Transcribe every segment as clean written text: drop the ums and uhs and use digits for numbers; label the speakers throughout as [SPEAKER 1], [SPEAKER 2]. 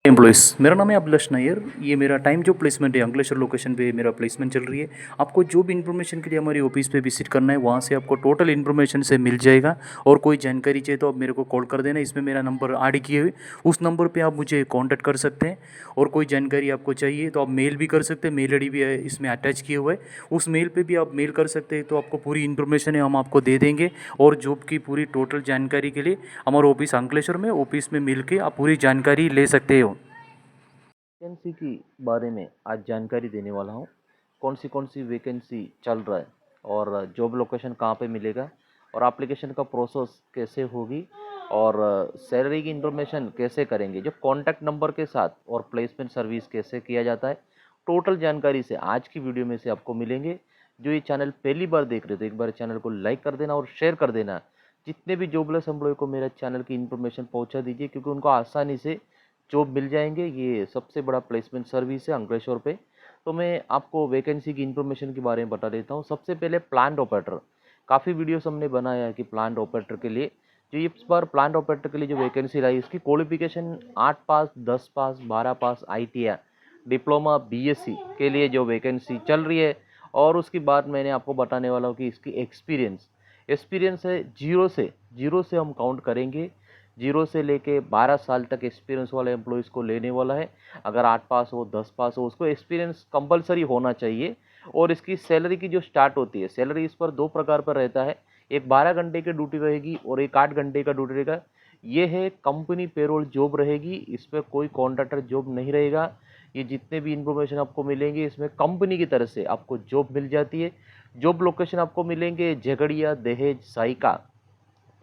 [SPEAKER 1] Employees, मेरा नाम है अभिलाष नायर। ये मेरा टाइम जॉब प्लेसमेंट है। अंकलेश्वर लोकेशन पे मेरा प्लेसमेंट चल रही है। आपको जो भी इन्फॉर्मेशन के लिए हमारी ऑफिस पे विजिट करना है, वहाँ से आपको टोटल इन्फॉर्मेशन से मिल जाएगा। और कोई जानकारी चाहिए तो आप मेरे को कॉल कर देना। इसमें मेरा नंबर ऐड किए हुए, उस नंबर पे आप मुझे कांटेक्ट कर सकते हैं। और कोई जानकारी आपको चाहिए तो आप मेल भी कर सकते हैं। मेल आईडी भी है इसमें अटैच किए हुए है। उस मेल पे भी आप मेल कर सकते हैं, तो आपको पूरी इन्फॉर्मेशन है हम आपको दे देंगे। और जॉब की पूरी टोटल जानकारी के लिए हमारा ऑफिस अंकलेश्वर में, ऑफिस में मिल के आप पूरी जानकारी ले सकते हो।
[SPEAKER 2] वैकेंसी की बारे में आज जानकारी देने वाला हूँ। कौन सी वैकेंसी चल रहा है और जॉब लोकेशन कहाँ पे मिलेगा और एप्लीकेशन का प्रोसेस कैसे होगी और सैलरी की इंफॉर्मेशन कैसे करेंगे, जो कॉन्टैक्ट नंबर के साथ और प्लेसमेंट सर्विस कैसे किया जाता है, टोटल जानकारी से आज की वीडियो में से आपको मिलेंगे। जो ये चैनल पहली बार देख रहे हो तो एक बार चैनल को लाइक कर देना और शेयर कर देना। जितने भी जॉबलेस एम्प्लॉय को मेरा चैनल की इन्फॉर्मेशन पहुँचा दीजिए, क्योंकि उनको आसानी से जॉब मिल जाएंगे। ये सबसे बड़ा प्लेसमेंट सर्विस है अंकलेश्वर पे। तो मैं आपको वैकेंसी की इन्फॉर्मेशन के बारे में बता देता हूँ। सबसे पहले प्लांट ऑपरेटर, काफ़ी वीडियोस हमने बनाया है कि प्लांट ऑपरेटर के लिए जो इस बार प्लांट ऑपरेटर के लिए जो वैकेंसी लाई, इसकी क्वालिफिकेशन 8 पास, 10 पास, 12 पास, ITI, डिप्लोमा, BSc के लिए जो वैकेंसी चल रही है। और उसके बाद मैंने आपको बताने वाला हूँ कि इसकी एक्सपीरियंस है जीरो से हम काउंट करेंगे। 0 से लेके 12 साल तक एक्सपीरियंस वाले एम्प्लॉयज़ को लेने वाला है। अगर 8 पास हो, 10 पास हो, उसको एक्सपीरियंस कंपलसरी होना चाहिए। और इसकी सैलरी की जो स्टार्ट होती है, सैलरी इस पर 2 प्रकार पर रहता है। एक 12 घंटे की ड्यूटी रहेगी और एक 8 घंटे का ड्यूटी रहेगा। ये है कंपनी पेरोल जॉब रहेगी, इस पर कोई कॉन्ट्रैक्टर जॉब नहीं रहेगा। ये जितने भी इंफॉर्मेशन आपको मिलेंगे इसमें कंपनी की तरफ से आपको जॉब मिल जाती है। जॉब लोकेशन आपको मिलेंगे झगड़िया, दहेज, साइका,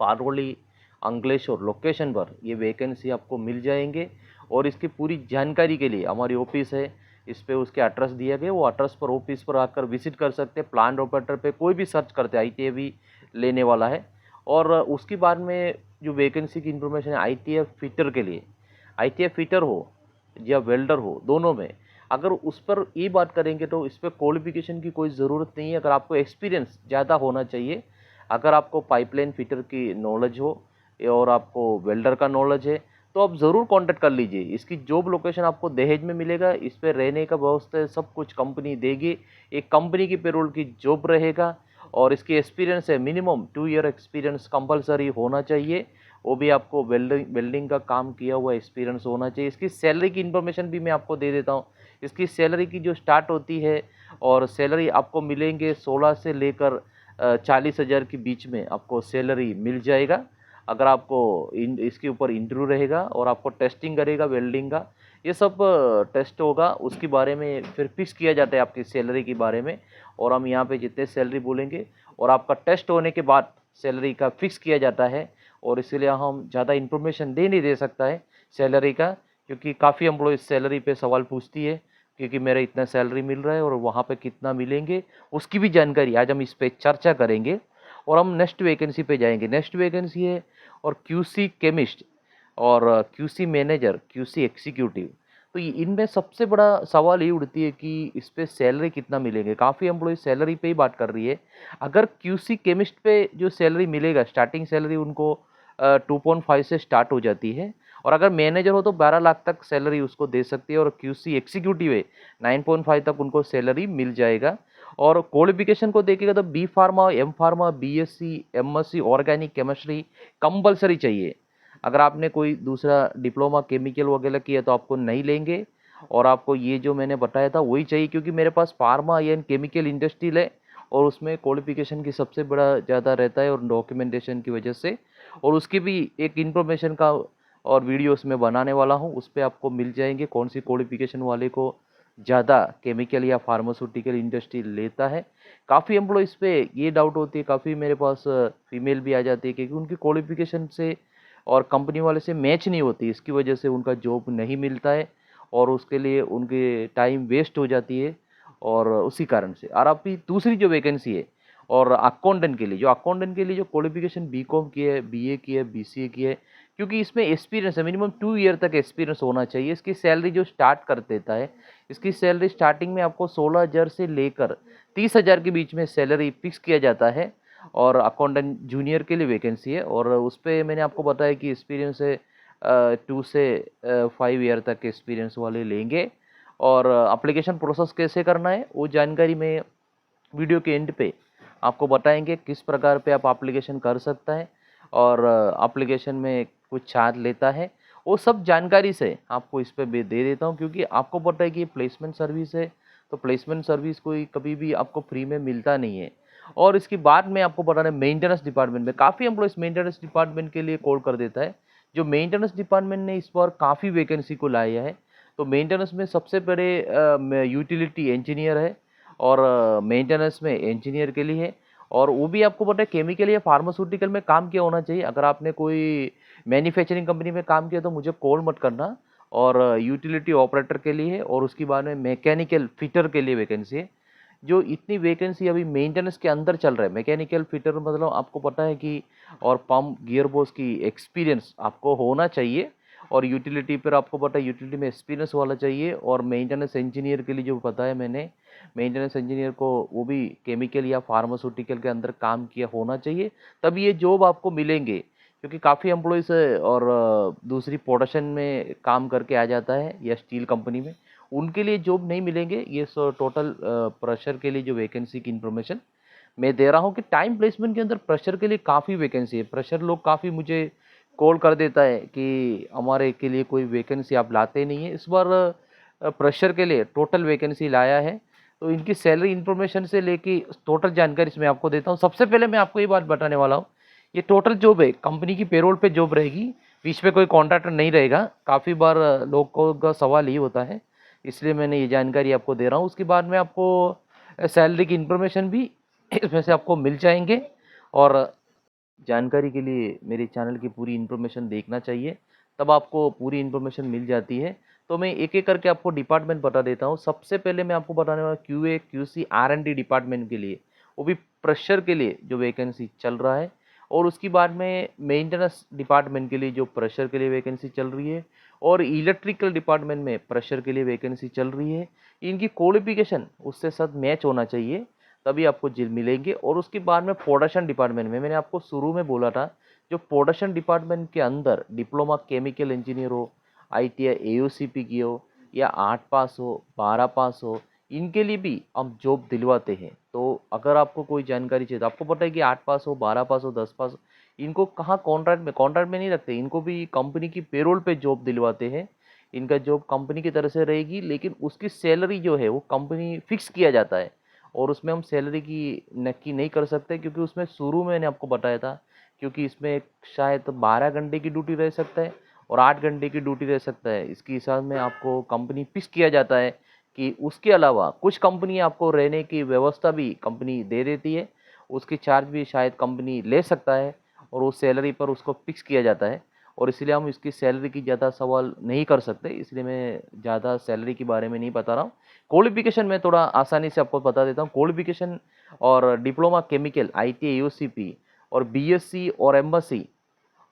[SPEAKER 2] पारोली, अंकलेश्वर लोकेशन पर ये वैकेंसी आपको मिल जाएंगे। और इसकी पूरी जानकारी के लिए हमारी ऑफिस है, इस पे उसके एड्रेस दिया गया, वो एड्रेस पर ऑफिस पर आकर विजिट कर सकते हैं। प्लांट ऑपरेटर पे कोई भी सर्च करते हैं, ITI भी लेने वाला है। और उसके बाद में जो वैकेंसी की इंफॉर्मेशन है, ITI फिटर के लिए, ITI फिटर हो या वेल्डर हो, दोनों में अगर उस पर ये बात करेंगे तो इस पर क्वालिफिकेशन की कोई ज़रूरत नहीं है। अगर आपको एक्सपीरियंस ज़्यादा होना चाहिए, अगर आपको पाइपलाइन फिटर की नॉलेज हो और आपको वेल्डर का नॉलेज है, तो आप ज़रूर कांटेक्ट कर लीजिए। इसकी जॉब लोकेशन आपको दहेज में मिलेगा। इस पे रहने का व्यवस्था है, सब कुछ कंपनी देगी। एक कंपनी की पेरोल की जॉब रहेगा। और इसकी एक्सपीरियंस है मिनिमम 2 ईयर एक्सपीरियंस कंपलसरी होना चाहिए। वो भी आपको वेल्डिंग का काम किया हुआ एक्सपीरियंस होना चाहिए। इसकी सैलरी की इन्फॉर्मेशन भी मैं आपको दे देता हूँ। इसकी सैलरी की जो स्टार्ट होती है, और सैलरी आपको मिलेंगे 16 से लेकर 40,000 के बीच में आपको सैलरी मिल जाएगा। अगर आपको इसके ऊपर इंटरव्यू रहेगा और आपको टेस्टिंग करेगा वेल्डिंग का, ये सब टेस्ट होगा, उसके बारे में फिर फिक्स किया जाता है आपकी सैलरी के बारे में। और हम यहाँ पे जितने सैलरी बोलेंगे और आपका टेस्ट होने के बाद सैलरी का फिक्स किया जाता है। और इसीलिए हम ज़्यादा इन्फॉर्मेशन नहीं दे सकता है सैलरी का, क्योंकि काफ़ी एम्प्लॉय सैलरी पे सवाल पूछती है, क्योंकि मेरा इतना सैलरी मिल रहा है और वहाँ पे कितना मिलेंगे, उसकी भी जानकारी आज हम इस पे चर्चा करेंगे। और हम नेक्स्ट वैकेंसी पे जाएंगे। नेक्स्ट वैकेंसी है और QC केमिस्ट और QC मैनेजर, QC एग्जीक्यूटिव। तो इनमें सबसे बड़ा सवाल ये उठती है कि इस पे सैलरी कितना मिलेंगे। काफ़ी एम्प्लॉय सैलरी पे ही बात कर रही है। अगर QC केमिस्ट पे जो सैलरी मिलेगा, स्टार्टिंग सैलरी उनको 2.5 से स्टार्ट हो जाती है। और अगर मैनेजर हो तो 12 लाख तक सैलरी उसको दे सकती है। और QC एग्जीक्यूटिव है, 9.5 तक उनको सैलरी मिल जाएगा। और क्वालिफिकेशन को देखिएगा तो B pharma, M pharma, BSc, MSc organic chemistry compulsory चाहिए। अगर आपने कोई दूसरा डिप्लोमा केमिकल वगैरह किया तो आपको नहीं लेंगे। और आपको ये जो मैंने बताया था वही चाहिए, क्योंकि मेरे पास फार्मा या केमिकल इंडस्ट्रियल है और उसमें क्वालिफिकेशन की सबसे बड़ा ज़्यादा रहता है और डॉक्यूमेंटेशन की वजह से। और उसकी भी एक इन्फॉर्मेशन का और वीडियोस में बनाने वाला हूँ, उस पर आपको मिल जाएंगे कौन सी क्वालिफिकेशन वाले को ज़्यादा केमिकल या फार्मास्यूटिकल इंडस्ट्री लेता है। काफ़ी एम्प्लॉइज़ पे ये डाउट होती है, काफ़ी मेरे पास फीमेल भी आ जाती है, क्योंकि उनकी क्वालिफिकेशन से और कंपनी वाले से मैच नहीं होती, इसकी वजह से उनका जॉब नहीं मिलता है और उसके लिए उनके टाइम वेस्ट हो जाती है। और उसी कारण से। और अभी दूसरी जो वैकेंसी है और अकाउंटेंट के लिए, जो क्वालिफिकेशन B.Com की है, BA की है, BCA की है, क्योंकि इसमें एक्सपीरियंस है, मिनिमम 2 ईयर तक एक्सपीरियंस होना चाहिए। इसकी सैलरी जो स्टार्ट कर देता है, इसकी सैलरी स्टार्टिंग में आपको 16,000 से लेकर 30,000 के बीच में सैलरी फिक्स किया जाता है। और अकाउंटेंट जूनियर के लिए वैकेंसी है और उस पर मैंने आपको बताया कि एक्सपीरियंस है 2 से 5 ईयर तक के एक्सपीरियंस वाले लेंगे। और एप्लीकेशन प्रोसेस कैसे करना है वो जानकारी मैं वीडियो के एंड पे आपको बताएंगे, किस प्रकार पे आप एप्लीकेशन कर सकता है और एप्लीकेशन में कुछ चार्ज लेता है, वो सब जानकारी से आपको इस पे दे देता हूँ। क्योंकि आपको पता है कि प्लेसमेंट सर्विस है, तो प्लेसमेंट सर्विस कोई कभी भी आपको फ्री में मिलता नहीं है। और इसके बाद में आपको बताना है मेंटेनेंस डिपार्टमेंट में काफ़ी एम्प्लॉयज़ मेंटेनेंस डिपार्टमेंट के लिए कॉल कर देता है। जो मेंटेनेंस डिपार्टमेंट ने इस बार काफ़ी वैकेंसी को लाया है। तो मेंटेनेंस में सबसे बड़े यूटिलिटी इंजीनियर है और मेंटेनेंस में इंजीनियर के लिए है। और वो भी आपको पता है केमिकल या फार्मास्यूटिकल में काम किया होना चाहिए। अगर आपने कोई मैन्युफैक्चरिंग कंपनी में काम किया तो मुझे कॉल मत करना। और यूटिलिटी ऑपरेटर के लिए है और उसके बाद में मैकेनिकल फिटर के लिए वैकेंसी है। जो इतनी वैकेंसी अभी मेंटेनेंस के अंदर चल रहा है, मैकेनिकल फिटर मतलब आपको पता है कि और पंप गियरबॉक्स की एक्सपीरियंस आपको होना चाहिए। और यूटिलिटी पर आपको पता है यूटिलिटी में एक्सपीरियंस वाला चाहिए। और मेंटेनेंस इंजीनियर के लिए जो बताया मैंने, मेंटेनेंस इंजीनियर को वो भी केमिकल या फार्मास्यूटिकल के अंदर काम किया होना चाहिए, तब ये जॉब आपको मिलेंगे। क्योंकि काफ़ी एम्प्लॉयज़ और दूसरी प्रोडक्शन में काम करके आ जाता है या स्टील कंपनी में, उनके लिए जॉब नहीं मिलेंगे। ये टोटल प्रेशर के लिए जो वैकेंसी की इन्फॉर्मेशन मैं दे रहा हूँ कि टाइम प्लेसमेंट के अंदर प्रेशर के लिए काफ़ी वैकेंसी है। प्रेशर लोग काफ़ी मुझे कॉल कर देता है कि हमारे के लिए कोई वैकेंसी आप लाते नहीं है। इस बार प्रेशर के लिए टोटल वैकेंसी लाया है। तो इनकी सैलरी इन्फॉर्मेशन से लेके टोटल जानकारी इसमें आपको देता हूँ। सबसे पहले मैं आपको ये बात बताने वाला हूँ, ये टोटल जॉब है, कंपनी की पेरोल पे जॉब रहेगी, बीच में कोई कॉन्ट्रैक्टर नहीं रहेगा। काफ़ी बार लोगों का सवाल ये होता है, इसलिए मैंने ये जानकारी आपको दे रहा हूँ। उसके बाद में आपको सैलरी की इन्फॉर्मेशन भी इसमें से आपको मिल जाएंगे। और जानकारी के लिए मेरे चैनल की पूरी इन्फॉर्मेशन देखना चाहिए, तब आपको पूरी इन्फॉर्मेशन मिल जाती है। तो मैं एक एक करके आपको डिपार्टमेंट बता देता हूँ। सबसे पहले मैं आपको बताने वाला QA QC R&D डिपार्टमेंट के लिए, वो भी प्रेशर के लिए जो वैकेंसी चल रहा है। और उसके बाद में मेंटेनेंस डिपार्टमेंट के लिए जो प्रेशर के लिए वैकेंसी चल रही है। और इलेक्ट्रिकल डिपार्टमेंट में प्रेशर के लिए वैकेंसी चल रही है। इनकी क्वालिफिकेशन उससे साथ मैच होना चाहिए, तभी आपको जिल मिलेंगे। और उसके बाद में प्रोडक्शन डिपार्टमेंट में मैंने आपको शुरू में बोला था, जो प्रोडक्शन डिपार्टमेंट के अंदर डिप्लोमा केमिकल इंजीनियर हो, ITI AOCP की हो, या 8 पास हो, 12 पास हो, इनके लिए भी हम जॉब दिलवाते हैं। तो अगर आपको कोई जानकारी चाहिए तो आपको पता है कि 8 पास हो, 12 पास हो, 10 पास हो, इनको कहाँ कॉन्ट्रैक्ट में नहीं रखते, इनको भी कंपनी की पेरोल पे जॉब दिलवाते हैं। इनका जॉब कंपनी की तरफ से रहेगी, लेकिन उसकी सैलरी जो है वो कंपनी फिक्स किया जाता है। और उसमें हम सैलरी की नक्की नहीं कर सकते, क्योंकि उसमें शुरू में मैंने आपको बताया था, क्योंकि इसमें शायद 12 घंटे की ड्यूटी रह सकता है और 8 घंटे की ड्यूटी रह सकता है। इसके हिसाब में आपको कंपनी फिक्स किया जाता है कि उसके अलावा कुछ कंपनी आपको रहने की व्यवस्था भी कंपनी दे देती है, उसकी चार्ज भी शायद कंपनी ले सकता है, और उस सैलरी पर उसको फिक्स किया जाता है। और इसलिए हम इसकी सैलरी की ज़्यादा सवाल नहीं कर सकते, इसलिए मैं ज़्यादा सैलरी के बारे में नहीं बता रहा हूँ। क्वालिफिकेशन मैं थोड़ा आसानी से आपको बता देता हूँ। क्वालिफिकेशन और डिप्लोमा केमिकल ITI AOCP और BSc और MSc,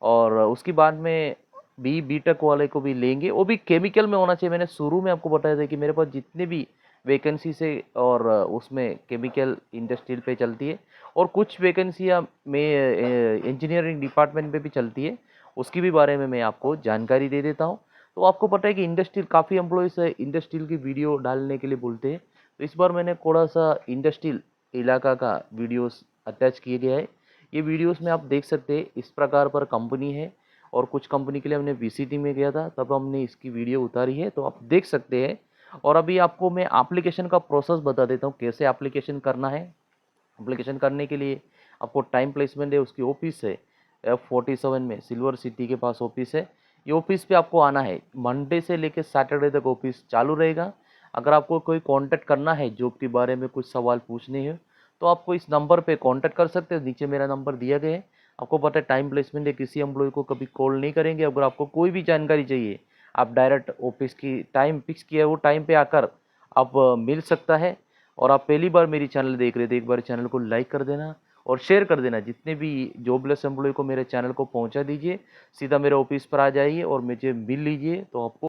[SPEAKER 2] और उसके बाद में B.Tech वाले को भी लेंगे, वो भी केमिकल में होना चाहिए। मैंने शुरू में आपको बताया था कि मेरे पास जितने भी वैकेंसी से और उसमें केमिकल इंडस्ट्रियल पे चलती है, और कुछ वैकेंसियाँ में इंजीनियरिंग डिपार्टमेंट पे भी चलती है, उसकी भी बारे में मैं आपको जानकारी दे देता हूँ। तो आपको पता है कि इंडस्ट्रियल काफ़ी एम्प्लॉयज़ इंडस्ट्रियल की वीडियो डालने के लिए बोलते हैं, तो इस बार मैंने थोड़ा सा इंडस्ट्रियल इलाका का वीडियोस अटैच किया गया है। ये वीडियोस में आप देख सकते हैं इस प्रकार पर कंपनी है, और कुछ कंपनी के लिए हमने VCT में गया था, तब हमने इसकी वीडियो उतारी है, तो आप देख सकते हैं। और अभी आपको मैं एप्लीकेशन का प्रोसेस बता देता हूँ, कैसे एप्लीकेशन करना है। एप्लीकेशन करने के लिए आपको टाइम प्लेसमेंट है, उसकी ऑफिस है F47 में, सिल्वर सिटी के पास ऑफिस है। ये ऑफिस पे आपको आना है, मंडे से लेकर सैटरडे तक ऑफिस चालू रहेगा। अगर आपको कोई कांटेक्ट करना है, जॉब के बारे में कुछ सवाल पूछने हैं, तो आपको इस नंबर पे कांटेक्ट कर सकते हैं। नीचे मेरा नंबर दिया गया है। आपको पता है टाइम प्लेसमेंट है, किसी एम्प्लॉय को कभी कॉल नहीं करेंगे। अगर आपको कोई भी जानकारी चाहिए, आप डायरेक्ट ऑफिस की टाइम फिक्स किया है वो टाइम पे आकर आप मिल सकता है। और आप पहली बार मेरी चैनल देख रहे थे, एक बार चैनल को लाइक कर देना और शेयर कर देना। जितने भी जॉबलेस एम्प्लॉय को मेरे चैनल को पहुंचा दीजिए, सीधा मेरे ऑफिस पर आ जाइए और मुझे मिल लीजिए, तो आपको